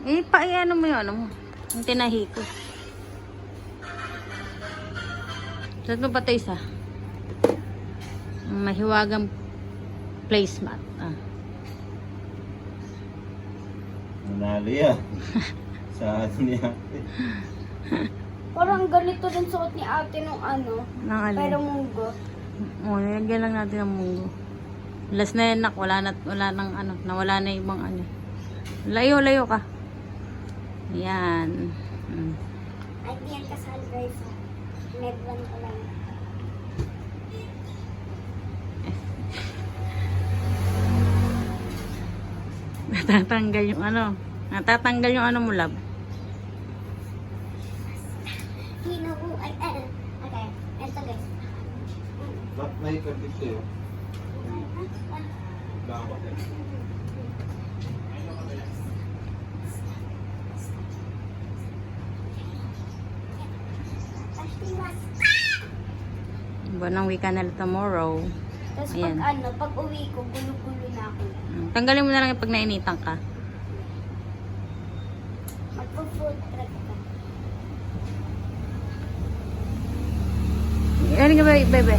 Ano mo yun, ano mo? Yung tinahi ko. Saan mo ba ito isa? Mahiwagang placemat. Nanalo yan. Sa atin ni ate. Parang ganito din suot ni ate nung ano. Nang alin? Pero munggo. Lagyan lang natin ang munggo. Last na yan, nak. Wala nang ano. Nawala na ibang ano. Layo ka. Yan. Ay, di yan kasal guys. Medwan ko lang. Natatanggal yung ano mo, love. Okay, ito guys. Ba't may kabit sa'yo? Bakit eh? Buwanang wika na tomorrow. Tapos Ayan. pag uwi ko, gulo-gulo na ako. Tanggalin mo na lang yung pag nainitan ka. Magpo-food truck ka. Ano nga ba, bebe?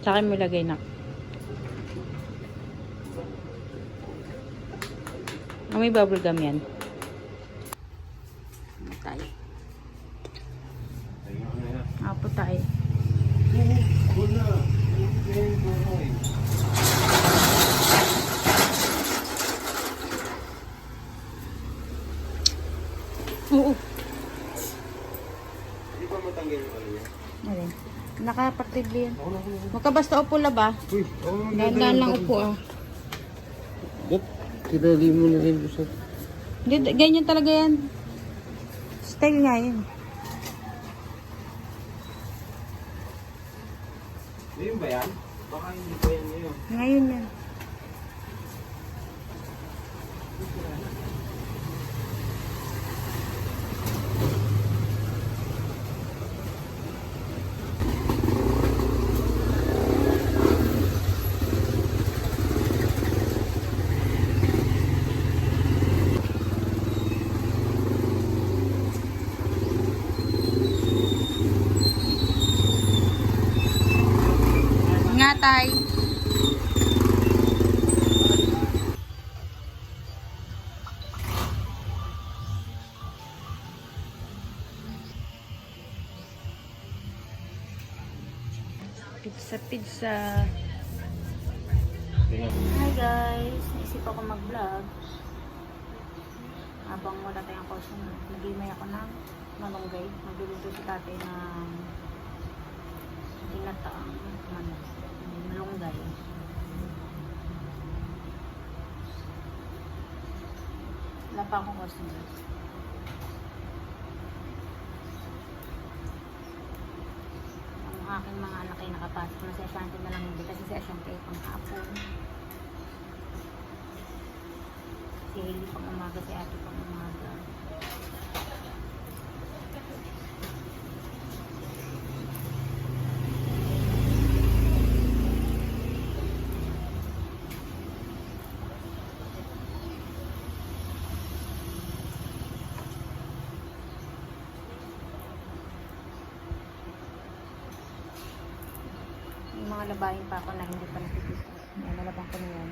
Sa akin mo lagay na. May bubble gum yan. Tayo. Apo tayo. Oo. Hindi pa matanggal yung ano niya? Alin? Nakapartibli yan. Huwag ka basta upo laba. Uy, Dahan-dahan lang upo Ba't kinali mo na rin sa... Hindi, ganyan talaga yan. Style nga yun. Ngayon ba yan? Baka hindi pa yan ngayon. Ngayon yan. Nga tay. Pizza. Hi guys, naisip ako mag-vlog. Habang wala tayong customer, nag-imay ako ng malunggay. Magluluto si tatay ng ginataang manok. Malunggay. Wala pa akong customer. Ang aking mga anak ay nakapasok na si Ashanti na lang hindi kasi si Ashanti ay pang hapon. Si Hailey pang umaga, si Ate pang umaga. Yung mga labahin pa ako na hindi pa nakikita. Nalabang ko na yan.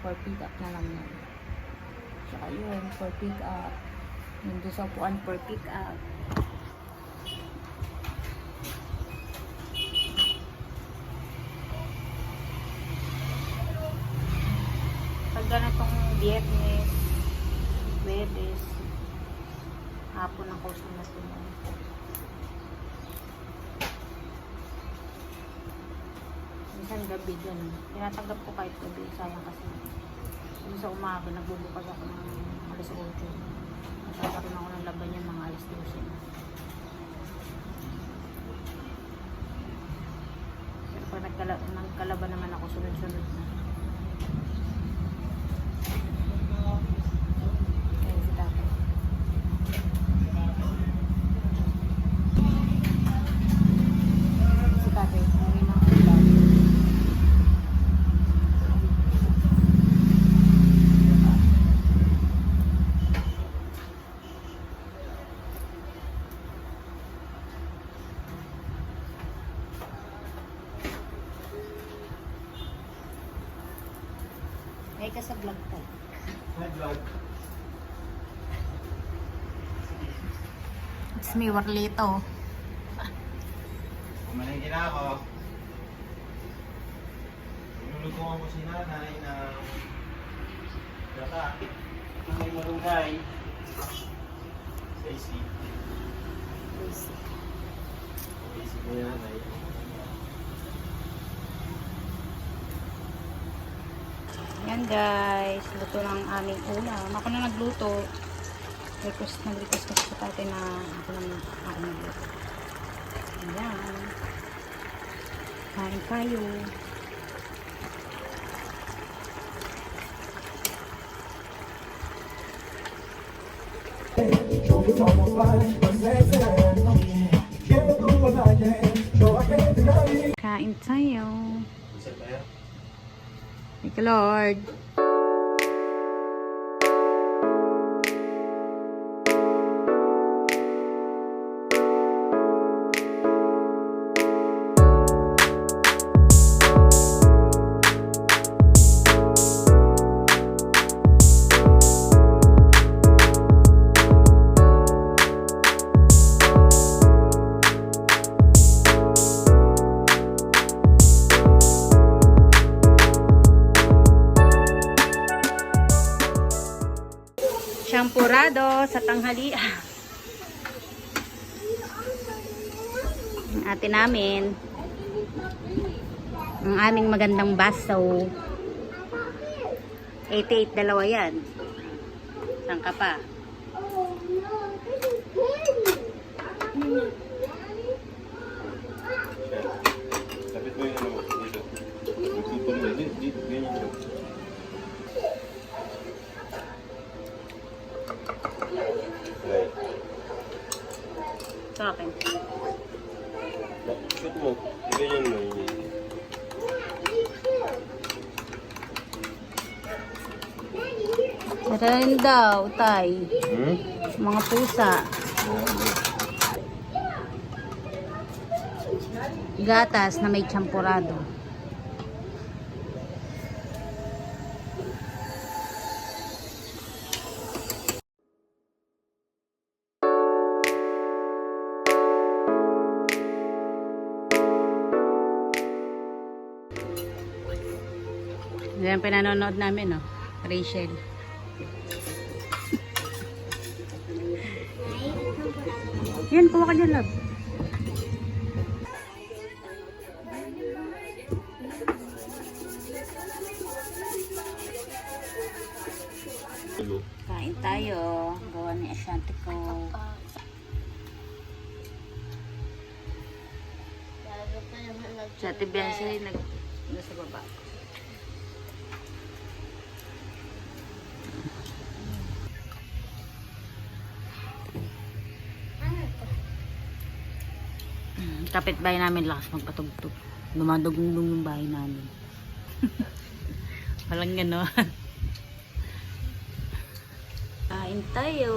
For pick up na lang yan. Tsaka yun, for pick up. Nandun sa upuan for pick up. Pag ganitong Biyernes, Huwebes, hapon ang customer ko na. Minsan gabi dyan. Tinatanggap ko kahit gabi. Sayang kasi. Sa umaga, nagbubukas ako ng alas 8. Nagkakaroon ako ng Nagkalaban naman ako sunod-sunod na. Kaya si tatay. Si tatay, may mga ulam. Ay ka sa vlog tayo. It's me, Warlito. Kumalingin na ako. Niluluto ko si nanay ng gata. May malunggay. Stacy. Stacy ko yan ay. Yan guys, luto ng aming ulam. Ako na nagluto. Nag-request kasi sa tatay na ako nagluto. Ayan. Kain tayo. Kain tayo. Thank you, Lord. Champurado sa tanghalian. Ang ate namin. Ang aming magandang baso. 88 dalawa yan. Saan ka pa? Lapit mo yung ano mo. Dito. Magtutuloy. Dito. Ganyan siya. Right. Sa akin. Shoot mo. Ganyan mo. Meron daw, tay. Mga pusa. Gatas na may champurado. Yan pinanonood namin, no? Rachel. Yan, kuha ka dyan, love. Kain tayo. Gawa ni Ashanti ko. Sa Ate Beyonce, nasa baba. Kapitbahay namin lakas magpatugtog. Dumadugong-dung yung bahay namin. Walang gano'n. Kain tayo.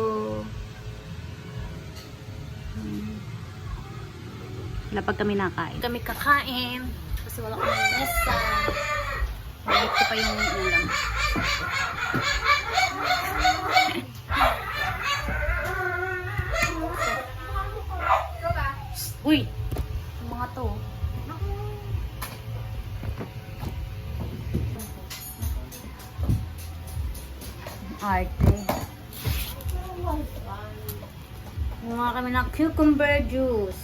Wala pag kami nakain. Kami kakain. Kasi wala kami mesa. Balik ko pa yung ulam. Uy! Yung mga to. Arte. Mga kami ng cucumber juice.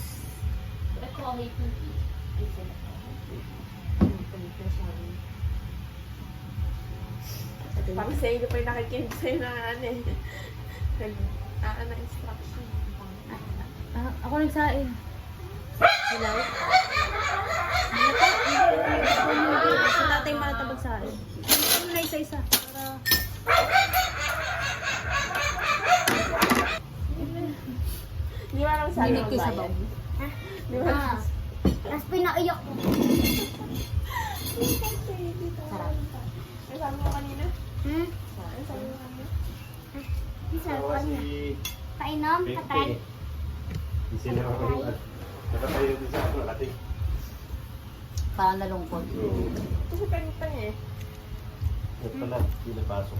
Parang sa'yo pa yung nakikinig sa'yo na ano eh. Na instruction. Ako nagsain. Hello? isa-isa. Para... Di ba lang sabi Hindi ng kayo sabaw. bayan? Ha? Di ba? Ah. Tapos pinaiyak ko. Sarap. Ang sabi mo kanina? Hmm? Ang sabi mo kanina? Ang sabi ko Tawa niya. si Painom, patay. Pepe. Hindi sila makakalimutan. Nakatayo din sa ako, nakati. Parang nalungkot. Oo. Kasi pangitang eh. Ito pala, pinapasok.